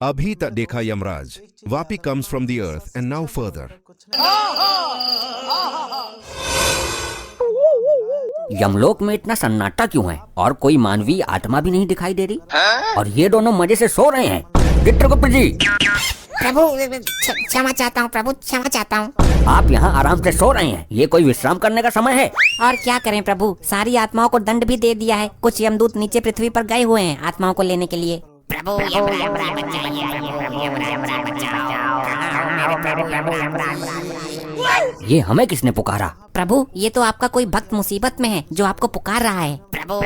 अभी तक देखा Yamraj, Vapi comes from the earth and now further. यमलोक में इतना सन्नाटा क्यों है और कोई मानवीय आत्मा भी नहीं दिखाई दे रही और ये दोनों मजे से सो रहे हैं। चित्रगुप्त जी, प्रभु क्षमा चाहता हूँ प्रभु, क्षमा चाहता हूँ। आप यहाँ आराम से सो रहे हैं, ये कोई विश्राम करने का समय है? और क्या करें प्रभु, सारी आत्माओं को दंड भी दे दिया है। कुछ यमदूत नीचे पृथ्वी पर गए हुए हैं आत्माओं को लेने के लिए। प्रभु ये हमें किसने पुकारा? प्रभु ये तो आपका कोई भक्त मुसीबत में है जो आपको पुकार रहा है। प्रभु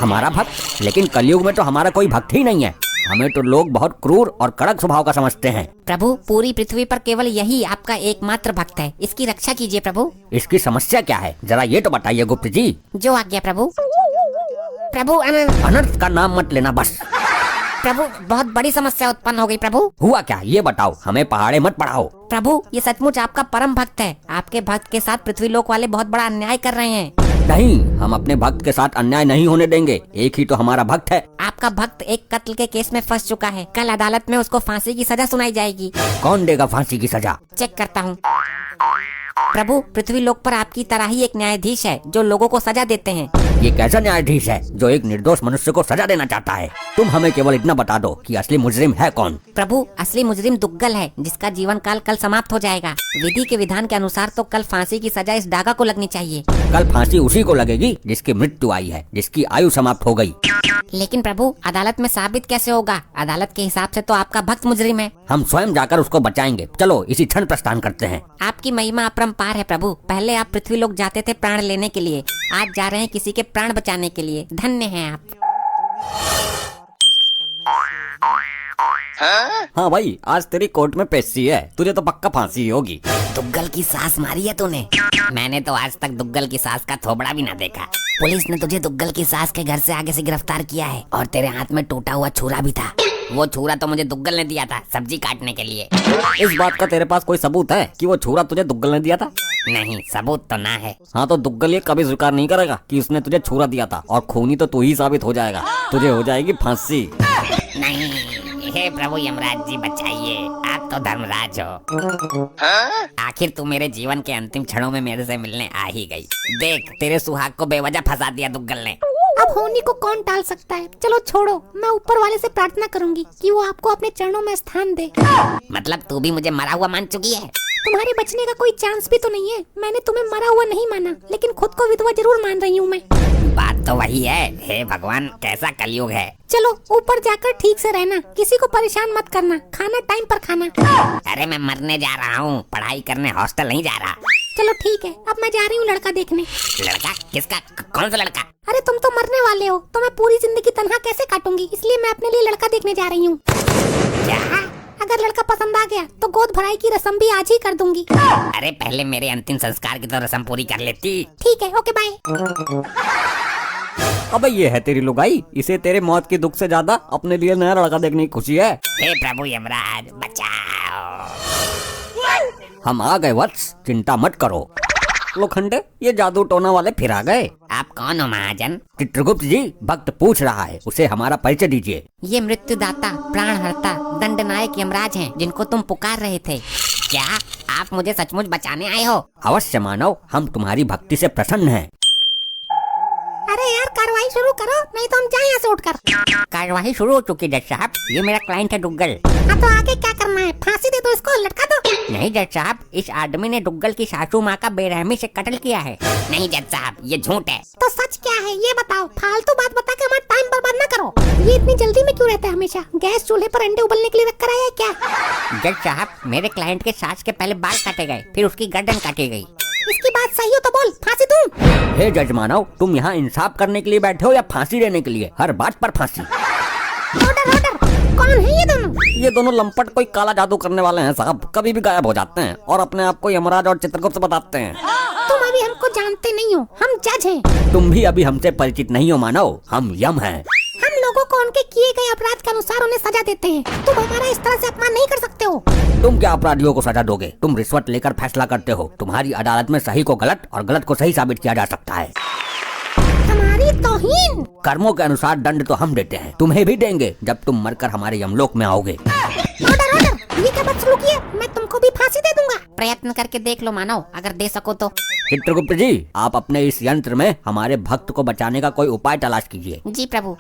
हमारा भक्त? लेकिन कलयुग में तो हमारा कोई भक्त ही नहीं है। हमें तो लोग बहुत क्रूर और कड़क स्वभाव का समझते हैं। प्रभु पूरी पृथ्वी पर केवल यही आपका एकमात्र भक्त है, इसकी रक्षा कीजिए प्रभु। इसकी समस्या क्या है, जरा ये तो बताइए गुप्त जी। जो आज्ञा प्रभु। प्रभु अनर्थ का नाम मत लेना बस। प्रभु बहुत बड़ी समस्या उत्पन्न हो गई प्रभु। हुआ क्या, ये बताओ, हमें पहाड़े मत पढ़ाओ। प्रभु ये सचमुच आपका परम भक्त है। आपके भक्त के साथ पृथ्वी लोक वाले बहुत बड़ा अन्याय कर रहे हैं। नहीं, हम अपने भक्त के साथ अन्याय नहीं होने देंगे। एक ही तो हमारा भक्त है। आपका भक्त एक कत्ल के केस में फंस चुका है। कल अदालत में उसको फांसी की सजा सुनाई जाएगी। कौन देगा फांसी की सजा? चेक करता हूँ। प्रभु पृथ्वी लोक पर आपकी तरह ही एक न्यायाधीश है जो लोगों को सजा देते हैं। ये कैसा न्यायाधीश है जो एक निर्दोष मनुष्य को सजा देना चाहता है? तुम हमें केवल इतना बता दो कि असली मुजरिम है कौन? प्रभु असली मुजरिम दुग्गल है जिसका जीवन काल कल समाप्त हो जाएगा। विधि के विधान के अनुसार तो कल फांसी की सजा इस डागा को लगनी चाहिए। कल फांसी उसी को लगेगी जिसकी मृत्यु आई है, जिसकी आयु समाप्त हो गई। लेकिन प्रभु अदालत में साबित कैसे होगा? अदालत के हिसाब से तो आपका भक्त मुजरिम है। हम स्वयं जाकर उसको बचाएंगे। चलो इसी क्षण प्रस्थान करते हैं। आपकी महिमा अपरंपार है प्रभु। पहले आप पृथ्वी लोक जाते थे प्राण लेने के लिए, आज जा रहे हैं किसी के प्राण बचाने के लिए। धन्य हैं आप। हाँ भाई, आज तेरी कोर्ट में पेशी है, तुझे तो पक्का फांसी होगी। दुग्गल की सांस मारी है तूने? मैंने तो आज तक दुग्गल की सांस का थोबड़ा भी ना देखा। पुलिस ने तुझे दुग्गल की सांस के घर से आगे से गिरफ्तार किया है और तेरे हाथ में टूटा हुआ छुरा भी था। वो छुरा तो मुझे दुग्गल ने दिया था सब्जी काटने के लिए। इस बात का तेरे पास कोई सबूत है कि वो छुरा तुझे दुग्गल ने दिया था? नहीं, सबूत तो ना है। हाँ तो दुग्गल ये कभी स्वीकार नहीं करेगा कि उसने तुझे छुरा दिया था, और खूनी तो तू ही साबित हो जाएगा। तुझे हो जाएगी फांसी। नहीं, हे प्रभु यमराज जी बचाइए, आप तो धर्मराज हो। आखिर तू मेरे जीवन के अंतिम क्षणों में मेरे से मिलने आ ही गई। देख तेरे सुहाग को बेवजह फंसा दिया दुग्गल ने। अब होनी को कौन टाल सकता है। चलो छोड़ो, मैं ऊपर वाले से प्रार्थना करूंगी कि वो आपको अपने चरणों में स्थान दे। मतलब तू भी मुझे मरा हुआ मान चुकी है? तुम्हारे बचने का कोई चांस भी तो नहीं है। मैंने तुम्हें मरा हुआ नहीं माना, लेकिन खुद को विधवा जरूर मान रही हूँ मैं। बात तो वही है। हे भगवान, कैसा कलयुग है। चलो ऊपर जाकर ठीक से रहना, किसी को परेशान मत करना, खाना टाइम पर खाना। अरे मैं मरने जा रहा हूँ, पढ़ाई करने हॉस्टल नहीं जा रहा। चलो ठीक है, अब मैं जा रही हूँ लड़का देखने। लड़का? किसका? कौन सा लड़का? अरे तुम तो मरने वाले हो, तो मैं पूरी जिंदगी तन्हा कैसे काटूंगी, इसलिए मैं अपने लिए लड़का देखने जा रही हूँ। क्या? अगर लड़का पसंद आ गया तो गोद भराई की रस्म भी आज ही कर दूंगी। अरे पहले मेरे अंतिम संस्कार की तो रस्म पूरी कर लेती। ठीक है, ओके बाय। अबे ये है तेरी लुगाई, इसे तेरे मौत की दुख से ज्यादा अपने लिए नया लड़का देखने की खुशी है। हे प्रभु यमराज बचाओ। हम आ गए वत्स, चिंता मत करो। लोखंडे, ये जादू टोना वाले फिर आ गए। आप कौन हो महाजन? चित्रगुप्त जी, भक्त पूछ रहा है, उसे हमारा परिचय दीजिए। ये मृत्युदाता, प्राणहर्ता, दंडनायक यमराज हैं जिनको तुम पुकार रहे थे। क्या आप मुझे सचमुच बचाने आए हो? अवश्य मानव, हम तुम्हारी भक्ति से प्रसन्न हैं। अरे यार कार्रवाई शुरू करो, नहीं तो हम जाए यहाँ से उठकर। कार्यवाही शुरू हो चुकी जज साहब, ये मेरा क्लाइंट है दुग्गल। हाँ तो आगे क्या करना है? फांसी दे दो इसको, लटका दो। नहीं जज साहब, इस आदमी ने दुग्गल की सासू माँ का बेरहमी से कत्ल किया है। नहीं जज साहब, ये झूठ है। तो सच क्या है ये बताओ, फालतू बात बता के हमारा टाइम बर्बाद न करो। ये इतनी जल्दी में क्यों रहता है हमेशा? गैस चूल्हे पर अंडे उबलने के लिए रख कर आया है क्या? जज साहब, मेरे क्लाइंट के सास के पहले बाल काटे गए, फिर उसकी गर्दन काटी गई। इसकी बात सही हो तो बोल, फांसी दूं? हे जज मानव, तुम यहाँ इंसाफ करने के लिए बैठे हो या फांसी देने के लिए? हर बात पर फांसी। ऑर्डर ऑर्डर, कौन है ये दोनों? ये दोनों लंपट कोई काला जादू करने वाले हैं साहब, कभी भी गायब हो जाते हैं और अपने आप को यमराज और चित्रगुप्त बताते हैं। तुम अभी हमको जानते नहीं हो, हम जज हैं। तुम भी अभी हमसे परिचित नहीं हो मानव, हम यम हैं। हम लोगों को उनके किए गए अपराध के अनुसार उन्हें सजा देते हैं। तुम हमारा इस तरह से अपमान नहीं कर सकते हो। तुम क्या अपराधियों को सजा दोगे? तुम रिश्वत लेकर फैसला करते हो। तुम्हारी अदालत में सही को गलत और गलत को सही साबित किया जा सकता है। हमारी तौहीन। कर्मों के अनुसार दंड तो हम देते हैं, तुम्हें भी देंगे जब तुम मरकर हमारे यमलोक में आओगे। ऑर्डर ऑर्डर, ये क्या बदसलूकी है? मैं तुमको भी फांसी दे दूंगा। प्रयत्न करके देख लो मानव, अगर दे सको तो। चित्रगुप्त जी, आप अपने इस यंत्र में हमारे भक्त को बचाने का कोई उपाय तलाश कीजिए। जी प्रभु।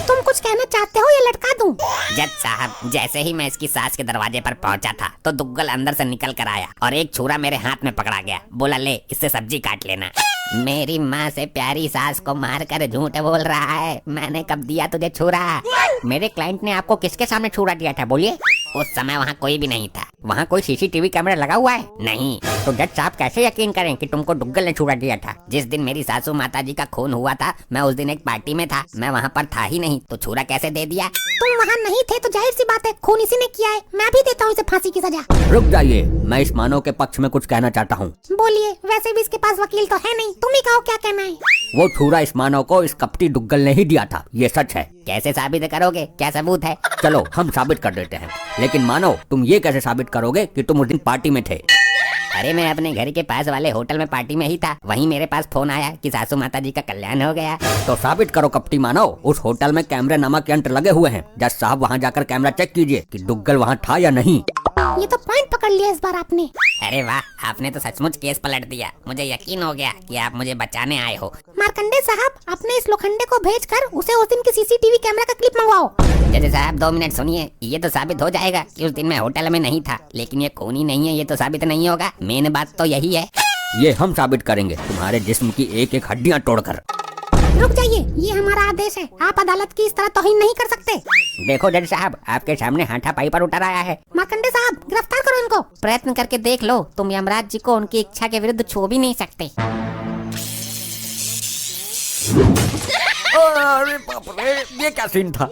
तुम कुछ कहना चाहते हो या लटका दूं? जज साहब, जैसे ही मैं इसकी सास के दरवाजे पर पहुंचा था तो दुग्गल अंदर से निकल कर आया और एक छुरा मेरे हाथ में पकड़ा गया। बोला ले, इससे सब्जी काट लेना। मेरी माँ से प्यारी सास को मारकर झूठ बोल रहा है। मैंने कब दिया तुझे छुरा? मेरे क्लाइंट ने आपको किसके सामने छुरा दिया था, बोलिए? उस समय वहाँ कोई भी नहीं था। वहाँ कोई सीसीटीवी कैमरा लगा हुआ है? नहीं। तो जज साहब कैसे यकीन करें कि तुमको दुग्गल ने छुरा दिया था? जिस दिन मेरी सासू माता जी का खून हुआ था, मैं उस दिन एक पार्टी में था, मैं वहाँ पर था ही नहीं, तो छुरा कैसे दे दिया? तुम वहाँ नहीं थे तो जाहिर सी बात है खून इसी ने किया है। मैं भी देता हूँ इसे फांसी की सजा। रुक जाइए, मैं इस मानव के पक्ष में कुछ कहना चाहता हूँ। बोलिए, वैसे भी इसके पास वकील तो है नहीं, तुम ही कहो क्या कहना है। वो छुरा इस मानव को इस कपटी दुग्गल ने ही दिया था, ये सच है। कैसे साबित करोगे? क्या सबूत है? चलो हम साबित कर देते हैं, लेकिन मानव तुम ये कैसे साबित करोगे कि तुम उस दिन पार्टी में थे? अरे मैं अपने घर के पास वाले होटल में पार्टी में ही था। वहीं मेरे पास फोन आया कि सासू माता जी का कल्याण हो गया। तो साबित करो कपटी मानव, उस होटल में कैमरे नामक यंत्र लगे हुए हैं। जज साहब वहाँ जाकर कैमरा चेक कीजिए कि दुग्गल वहाँ था या नहीं। ये तो पॉइंट पकड़ लिया इस बार आपने। अरे वाह, आपने तो सचमुच केस पलट दिया। मुझे यकीन हो गया कि आप मुझे बचाने आए हो। मार्कंडे साहब, अपने इस लोखंडे को भेजकर उसे उस दिन की सीसीटीवी कैमरा का क्लिप मंगवाओ। जज साहब 2 मिनट सुनिए। ये तो साबित हो जाएगा कि उस दिन मैं होटल में नहीं था, लेकिन ये खून ही नहीं है, ये तो साबित नहीं होगा। मेन बात तो यही है। ये हम साबित करेंगे, तुम्हारे जिस्म की एक एक हड्डियाँ तोड़कर। रुक जाइए, ये हमारा आदेश है। आप अदालत की इस तरह तौहीन नहीं कर सकते। देखो जज साहब, आपके सामने हाथापाई पर उतर आया है। मार्कंडे साहब, गिरफ्तार करो इनको। प्रयत्न करके देख लो, तुम यमराज जी को उनकी इच्छा के विरुद्ध छू भी नहीं सकते। अरे बाप रे, ये क्या सीन था?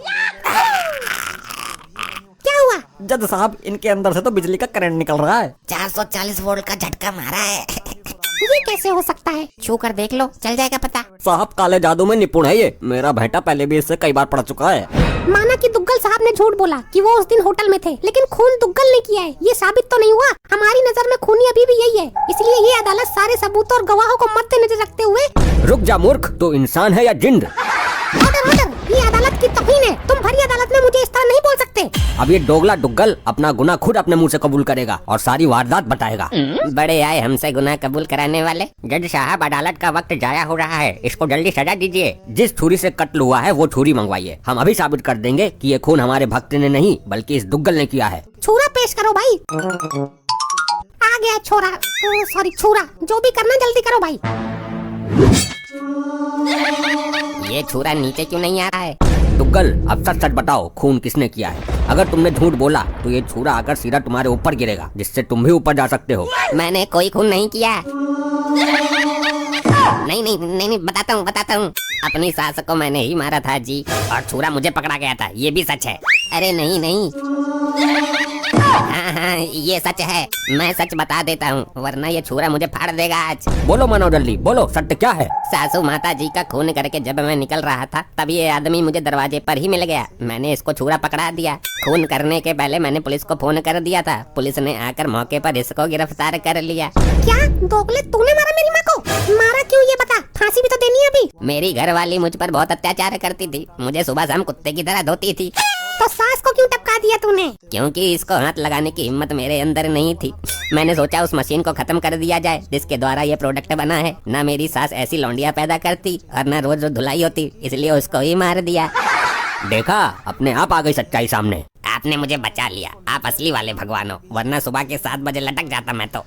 क्या हुआ? जज साहब, इनके अंदर से तो बिजली का करंट निकल रहा है। 440 वोल्ट का झटका मारा है। ये कैसे हो सकता है? छू कर देख लो, चल जाएगा पता। साहब काले जादू में निपुण है ये। मेरा बेटा पहले भी इससे कई बार पढ़ चुका है। माना कि दुग्गल साहब ने झूठ बोला कि वो उस दिन होटल में थे, लेकिन खून दुग्गल ने किया है, ये साबित तो नहीं हुआ। हमारी नजर में खूनी अभी भी यही है, इसलिए ये अदालत सारे सबूतों और गवाहों को मद्देनजर रखते हुए। रुक जा मूर्ख, तो इंसान है या जिंद? ऑर्डर ऑर्डर, ये अदालत की तौहीन है। तुम भरी अदालत में मुझे इस तरह नहीं बोल सकते। अब ये दोगला दुग्गल अपना गुनाह खुद अपने मुंह से कबूल करेगा और सारी वारदात बताएगा। बड़े आए हमसे गुनाह कबूल कराने वाले। जज साहब, अदालत का वक्त जाया हो रहा है, इसको जल्दी सजा दीजिए। जिस छुरी से कत्ल हुआ है वो छुरी मंगवाइए। हम अभी साबित कर देंगे कि ये खून हमारे भक्त ने नहीं बल्कि इस दुग्गल ने किया है। छुरा पेश करो भाई। आ गया छोरा, सॉरी छुरा। जो भी करना जल्दी करो भाई। ये छुरा नीचे क्यों नहीं आ रहा है? दुग्गल, अब सच सच बताओ, खून किसने किया है? अगर तुमने झूठ बोला तो ये छुरा आकर सीधा तुम्हारे ऊपर गिरेगा, जिससे तुम भी ऊपर जा सकते हो। मैंने कोई खून नहीं किया। नहीं, बताता हूँ। अपनी सास को मैंने ही मारा था जी, और छुरा मुझे पकड़ा गया था, ये भी सच है। अरे नहीं। हाँ, ये सच है। मैं सच बता देता हूँ, वरना ये छुरा मुझे फाड़ देगा आज। बोलो मनोज, जल्दी बोलो, सत्य क्या है? सासू माता जी का खून करके जब मैं निकल रहा था, तब ये आदमी मुझे दरवाजे पर ही मिल गया। मैंने इसको छुरा पकड़ा दिया। खून करने के पहले मैंने पुलिस को फोन कर दिया था। पुलिस ने आकर मौके पर इसको गिरफ्तार कर लिया। क्या दोगले, तूने मारा मेरी माँ को? मारा क्यों ये बता, फांसी भी तो देनी है अभी। मेरी घरवाली मुझ पर बहुत अत्याचार करती थी, मुझे सुबह शाम कुत्ते की तरह धोती थी। तो सास को क्यों टपका दिया तूने? क्योंकि इसको हाथ लगाने की हिम्मत मेरे अंदर नहीं थी। मैंने सोचा उस मशीन को खत्म कर दिया जाए जिसके द्वारा ये प्रोडक्ट बना है। ना मेरी सास ऐसी लौंडिया पैदा करती और ना रोज रोज धुलाई होती, इसलिए उसको ही मार दिया। देखा, अपने आप आ गई सच्चाई सामने। आपने मुझे बचा लिया, आप असली वाले भगवान हो, वरना सुबह के 7 बजे लटक जाता मैं तो।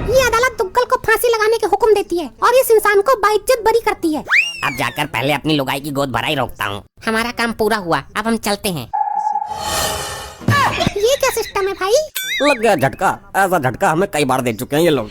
ये अदालत दुग्गल को फांसी लगाने के हुक्म देती है और इस इंसान को बाइज्जत बरी करती है। अब जाकर पहले अपनी लुगाई की गोद भराई रोकता हूँ। हमारा काम पूरा हुआ, अब हम चलते हैं। ये क्या सिस्टम है भाई? लग गया झटका। ऐसा झटका हमें कई बार दे चुके हैं ये लोग।